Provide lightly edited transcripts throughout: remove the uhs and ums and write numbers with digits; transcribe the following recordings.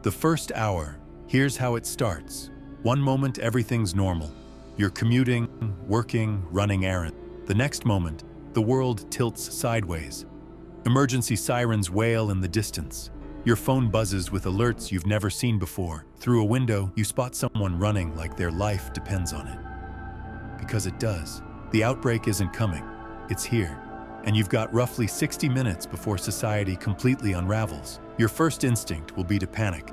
The first hour, here's how it starts. One moment, everything's normal. You're commuting, working, running errands. The next moment, the world tilts sideways. Emergency sirens wail in the distance. Your phone buzzes with alerts you've never seen before. Through a window, you spot someone running like their life depends on it. Because it does. The outbreak isn't coming. It's here. And you've got roughly 60 minutes before society completely unravels. Your first instinct will be to panic.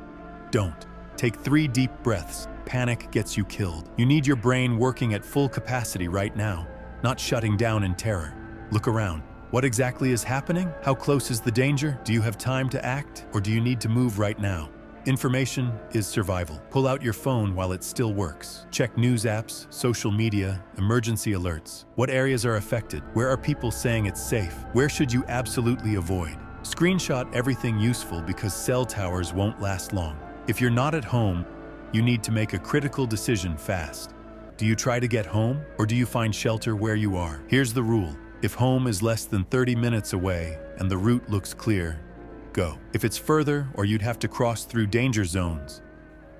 Don't. Take 3 deep breaths. Panic gets you killed. You need your brain working at full capacity right now, not shutting down in terror. Look around. What exactly is happening? How close is the danger? Do you have time to act, or do you need to move right now? Information is survival. Pull out your phone while it still works. Check news apps, social media, emergency alerts. What areas are affected? Where are people saying it's safe? Where should you absolutely avoid? Screenshot everything useful because cell towers won't last long. If you're not at home, you need to make a critical decision fast. Do you try to get home, or do you find shelter where you are? Here's the rule. If home is less than 30 minutes away and the route looks clear, go. If it's further or you'd have to cross through danger zones,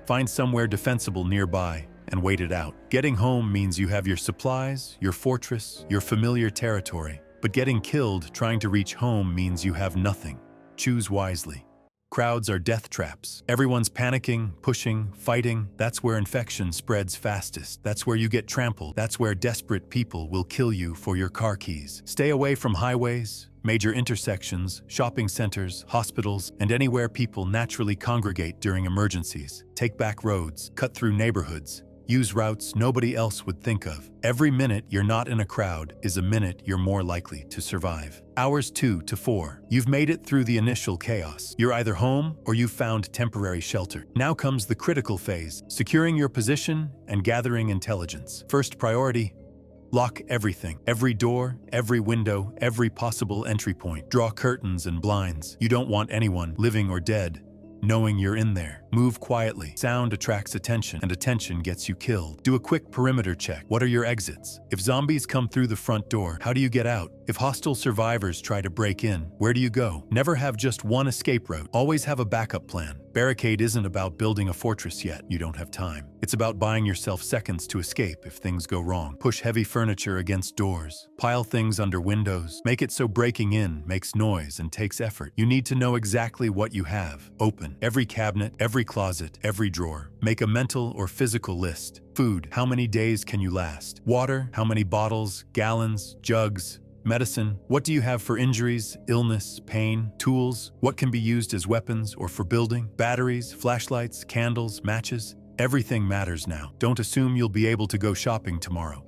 find somewhere defensible nearby and wait it out. Getting home means you have your supplies, your fortress, your familiar territory. But getting killed trying to reach home means you have nothing. Choose wisely. Crowds are death traps. Everyone's panicking, pushing, fighting. That's where infection spreads fastest. That's where you get trampled. That's where desperate people will kill you for your car keys. Stay away from highways, major intersections, shopping centers, hospitals, and anywhere people naturally congregate during emergencies. Take back roads, cut through neighborhoods. Use routes nobody else would think of. Every minute you're not in a crowd is a minute you're more likely to survive. Hours 2 to 4. You've made it through the initial chaos. You're either home or you've found temporary shelter. Now comes the critical phase, securing your position and gathering intelligence. First priority, lock everything. Every door, every window, every possible entry point. Draw curtains and blinds. You don't want anyone, living or dead, knowing you're in there. Move quietly. Sound attracts attention, and attention gets you killed. Do a quick perimeter check. What are your exits? If zombies come through the front door, how do you get out? If hostile survivors try to break in, where do you go? Never have just one escape route. Always have a backup plan. Barricade isn't about building a fortress yet. You don't have time. It's about buying yourself seconds to escape if things go wrong. Push heavy furniture against doors. Pile things under windows. Make it so breaking in makes noise and takes effort. You need to know exactly what you have. Open every cabinet, every closet, every drawer. Make a mental or physical list. Food, how many days can you last? Water, how many bottles, gallons, jugs? Medicine, what do you have for injuries, illness, pain? Tools, what can be used as weapons or for building? Batteries, flashlights, candles, matches? Everything matters now. Don't assume you'll be able to go shopping tomorrow.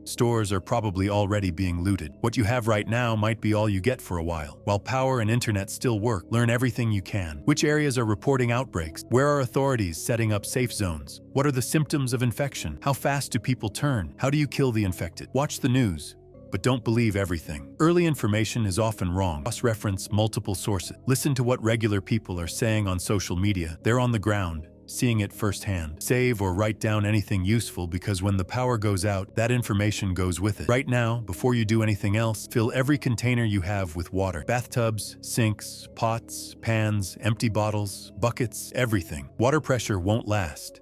Stores are probably already being looted. What you have right now might be all you get for a while. While power and internet still work, learn everything you can. Which areas are reporting outbreaks? Where are authorities setting up safe zones? What are the symptoms of infection? How fast do people turn? How do you kill the infected? Watch the news, but don't believe everything. Early information is often wrong. Cross-reference multiple sources. Listen to what regular people are saying on social media. They're on the ground, seeing it firsthand. Save or write down anything useful because when the power goes out, that information goes with it. Right now, before you do anything else, fill every container you have with water. Bathtubs, sinks, pots, pans, empty bottles, buckets, everything. Water pressure won't last.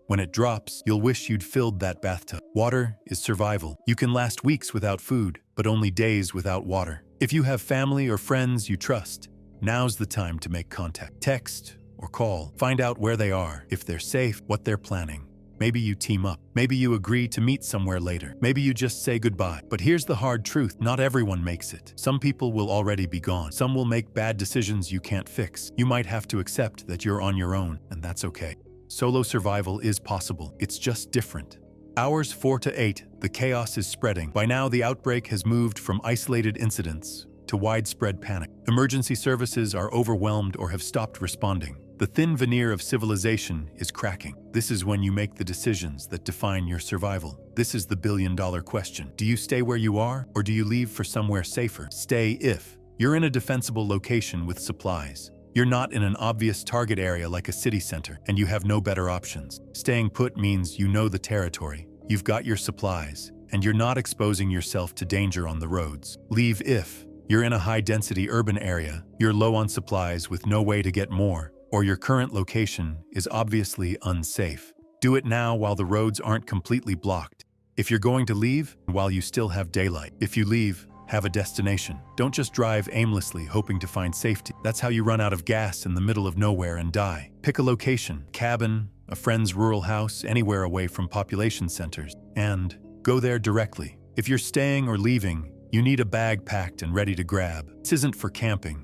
When it drops, you'll wish you'd filled that bathtub. Water is survival. You can last weeks without food, but only days without water. If you have family or friends you trust, now's the time to make contact. Text or call. Find out where they are, if they're safe, what they're planning. Maybe you team up. Maybe you agree to meet somewhere later. Maybe you just say goodbye. But here's the hard truth. Not everyone makes it. Some people will already be gone. Some will make bad decisions you can't fix. You might have to accept that you're on your own, and that's okay. Solo survival is possible. It's just different. Hours 4 to 8, the chaos is spreading. By now, the outbreak has moved from isolated incidents to widespread panic. Emergency services are overwhelmed or have stopped responding. The thin veneer of civilization is cracking. This is when you make the decisions that define your survival. This is the billion-dollar question. Do you stay where you are, or do you leave for somewhere safer? Stay if you're in a defensible location with supplies. You're not in an obvious target area like a city center, and you have no better options. Staying put means you know the territory, you've got your supplies, and you're not exposing yourself to danger on the roads. Leave if you're in a high-density urban area, you're low on supplies with no way to get more, or your current location is obviously unsafe. Do it now while the roads aren't completely blocked. If you're going to leave, while you still have daylight. If you leave, have a destination. Don't just drive aimlessly hoping to find safety. That's how you run out of gas in the middle of nowhere and die. Pick a location, cabin, a friend's rural house, anywhere away from population centers, and go there directly. If you're staying or leaving, you need a bag packed and ready to grab. This isn't for camping.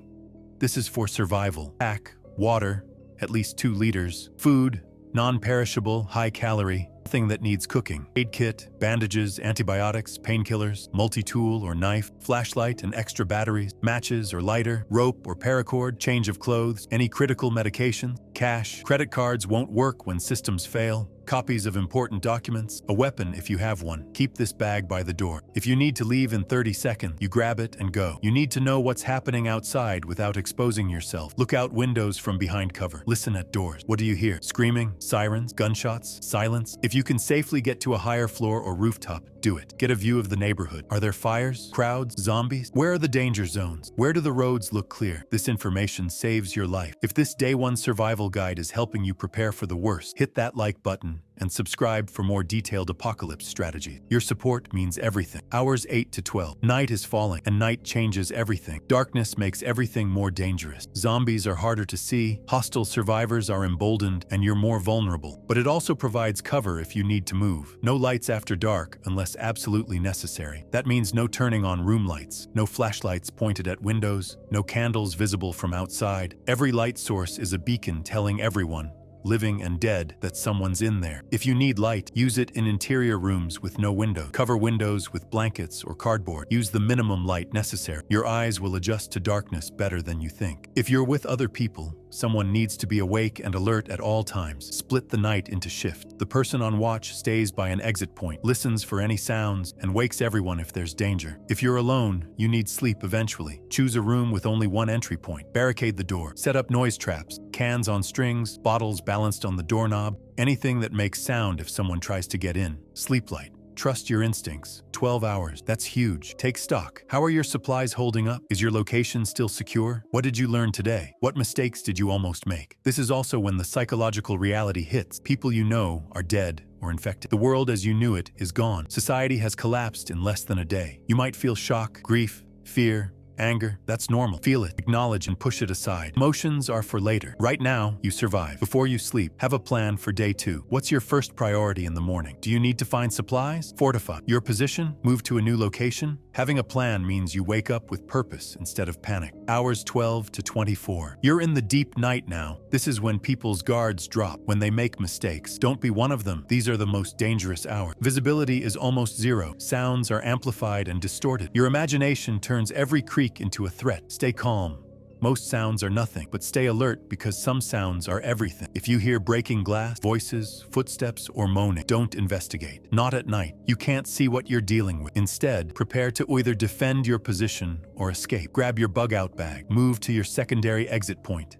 This is for survival. Pack water, at least 2 liters, food, non-perishable, high-calorie, nothing that needs cooking. Aid kit, bandages, antibiotics, painkillers, multi-tool or knife, flashlight and extra batteries, matches or lighter, rope or paracord, change of clothes, any critical medications, cash. Credit cards won't work when systems fail. Copies of important documents, a weapon if you have one. Keep this bag by the door. If you need to leave in 30 seconds, you grab it and go. You need to know what's happening outside without exposing yourself. Look out windows from behind cover. Listen at doors. What do you hear? Screaming, sirens, gunshots, silence? If you can safely get to a higher floor or rooftop, do it. Get a view of the neighborhood. Are there fires, crowds, zombies? Where are the danger zones? Where do the roads look clear? This information saves your life. If this Day 1 survival guide is helping you prepare for the worst, hit that like button and subscribe for more detailed apocalypse strategy. Your support means everything. Hours 8 to 12. Night is falling, and night changes everything. Darkness makes everything more dangerous. Zombies are harder to see, hostile survivors are emboldened, and you're more vulnerable. But it also provides cover if you need to move. No lights after dark unless absolutely necessary. That means no turning on room lights, no flashlights pointed at windows, no candles visible from outside. Every light source is a beacon telling everyone, living and dead, that someone's in there. If you need light, use it in interior rooms with no window. Cover windows with blankets or cardboard. Use the minimum light necessary. Your eyes will adjust to darkness better than you think. If you're with other people, someone needs to be awake and alert at all times. Split the night into shifts. The person on watch stays by an exit point, listens for any sounds, and wakes everyone if there's danger. If you're alone, you need sleep eventually. Choose a room with only one entry point. Barricade the door. Set up noise traps, cans on strings, bottles balanced on the doorknob, anything that makes sound if someone tries to get in. Sleep light. Trust your instincts. 12 hours. That's huge. Take stock. How are your supplies holding up? Is your location still secure? What did you learn today? What mistakes did you almost make? This is also when the psychological reality hits. People you know are dead or infected. The world as you knew it is gone. Society has collapsed in less than a day. You might feel shock, grief, fear, anger. That's normal. Feel it, acknowledge, and push it aside. Emotions are for later. Right now, you survive. Before you sleep, have a plan for day 2. What's your first priority in the morning? Do you need to find supplies? Fortify your position? Move to a new location? Having a plan means you wake up with purpose instead of panic. Hours 12 to 24. You're in the deep night now. This is when people's guards drop, when they make mistakes. Don't be one of them. These are the most dangerous hours. Visibility is almost zero. Sounds are amplified and distorted. Your imagination turns every creak into a threat. Stay calm. Most sounds are nothing, but stay alert because some sounds are everything. If you hear breaking glass, voices, footsteps, or moaning, don't investigate. Not at night. You can't see what you're dealing with. Instead, prepare to either defend your position or escape. Grab your bug-out bag. Move to your secondary exit point.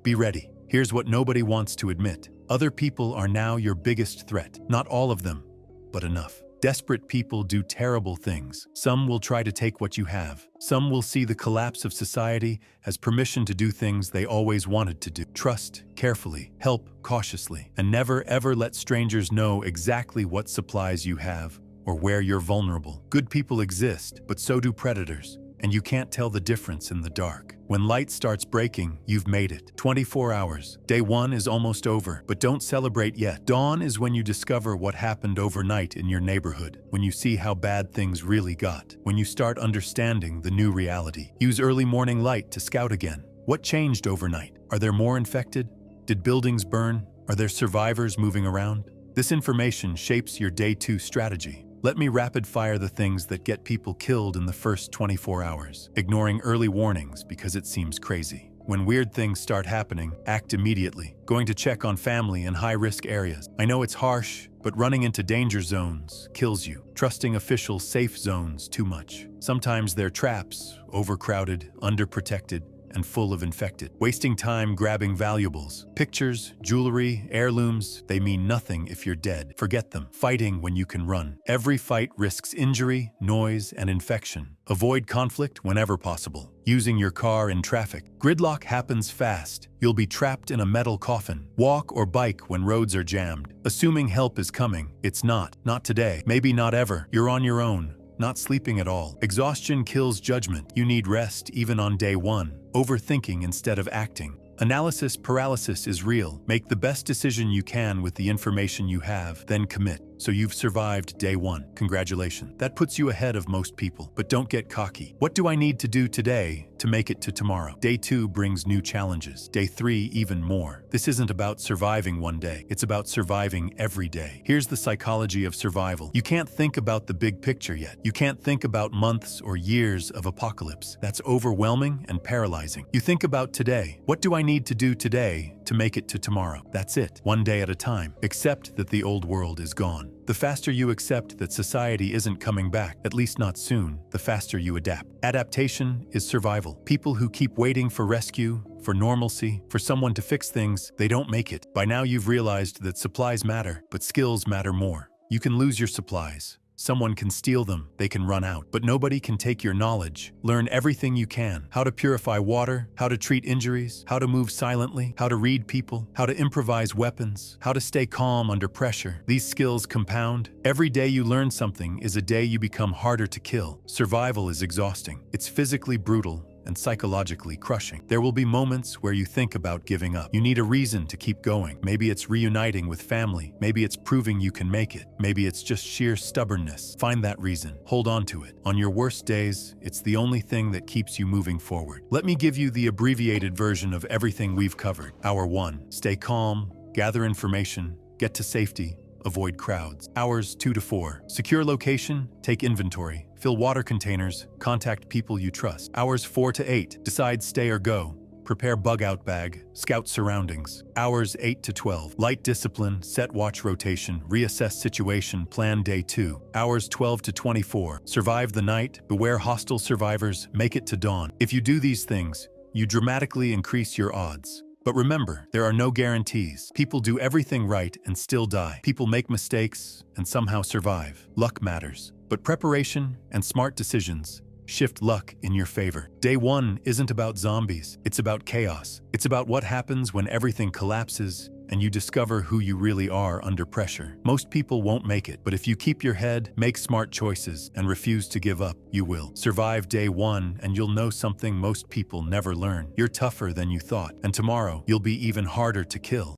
Be ready. Here's what nobody wants to admit. Other people are now your biggest threat. Not all of them, but enough. Desperate people do terrible things. Some will try to take what you have. Some will see the collapse of society as permission to do things they always wanted to do. Trust carefully, help cautiously, and never ever let strangers know exactly what supplies you have or where you're vulnerable. Good people exist, but so do predators, and you can't tell the difference in the dark. When light starts breaking, you've made it. 24 hours. Day 1 is almost over, but don't celebrate yet. Dawn is when you discover what happened overnight in your neighborhood, when you see how bad things really got, when you start understanding the new reality. Use early morning light to scout again. What changed overnight? Are there more infected? Did buildings burn? Are there survivors moving around? This information shapes your Day 2 strategy. Let me rapid-fire the things that get people killed in the first 24 hours, ignoring early warnings because it seems crazy. When weird things start happening, act immediately. Going to check on family in high-risk areas. I know it's harsh, but running into danger zones kills you. Trusting official safe zones too much. Sometimes they're traps, overcrowded, underprotected, and full of infected. Wasting time grabbing valuables. Pictures, jewelry, heirlooms, they mean nothing if you're dead. Forget them. Fighting when you can run. Every fight risks injury, noise, and infection. Avoid conflict whenever possible. Using your car in traffic. Gridlock happens fast. You'll be trapped in a metal coffin. Walk or bike when roads are jammed. Assuming help is coming. It's not. Not today. Maybe not ever. You're on your own. Not sleeping at all. Exhaustion kills judgment. You need rest even on day one. Overthinking instead of acting. Analysis paralysis is real. Make the best decision you can with the information you have, then commit. So you've survived day one. Congratulations. That puts you ahead of most people. But don't get cocky. What do I need to do today to make it to tomorrow? Day 2 brings new challenges. Day 3 even more. This isn't about surviving one day. It's about surviving every day. Here's the psychology of survival. You can't think about the big picture yet. You can't think about months or years of apocalypse. That's overwhelming and paralyzing. You think about today. What do I need to do today to make it to tomorrow? That's it. One day at a time. Accept that the old world is gone. The faster you accept that society isn't coming back, at least not soon, the faster you adapt. Adaptation is survival. People who keep waiting for rescue, for normalcy, for someone to fix things, they don't make it. By now you've realized that supplies matter, but skills matter more. You can lose your supplies. Someone can steal them, they can run out, but nobody can take your knowledge. Learn everything you can. How to purify water, how to treat injuries, how to move silently, how to read people, how to improvise weapons, how to stay calm under pressure. These skills compound. Every day you learn something is a day you become harder to kill. Survival is exhausting. It's physically brutal and psychologically crushing. There will be moments where you think about giving up. You need a reason to keep going. Maybe it's reuniting with family. Maybe it's proving you can make it. Maybe it's just sheer stubbornness. Find that reason. Hold on to it. On your worst days, it's the only thing that keeps you moving forward. Let me give you the abbreviated version of everything we've covered. Hour 1. Stay calm, gather information, get to safety, avoid crowds. Hours 2 to 4. Secure location, take inventory, fill water containers, contact people you trust. Hours 4 to 8. Decide stay or go. Prepare bug-out bag, scout surroundings. Hours 8 to 12. Light discipline, set watch rotation, reassess situation, plan day 2. Hours 12 to 24. Survive the night, beware hostile survivors, make it to dawn. If you do these things, you dramatically increase your odds. But remember, there are no guarantees. People do everything right and still die. People make mistakes and somehow survive. Luck matters, but preparation and smart decisions shift luck in your favor. Day 1 isn't about zombies. It's about chaos. It's about what happens when everything collapses and you discover who you really are under pressure. Most people won't make it, but if you keep your head, make smart choices, and refuse to give up, you will. Survive day 1 and you'll know something most people never learn. You're tougher than you thought, and tomorrow you'll be even harder to kill.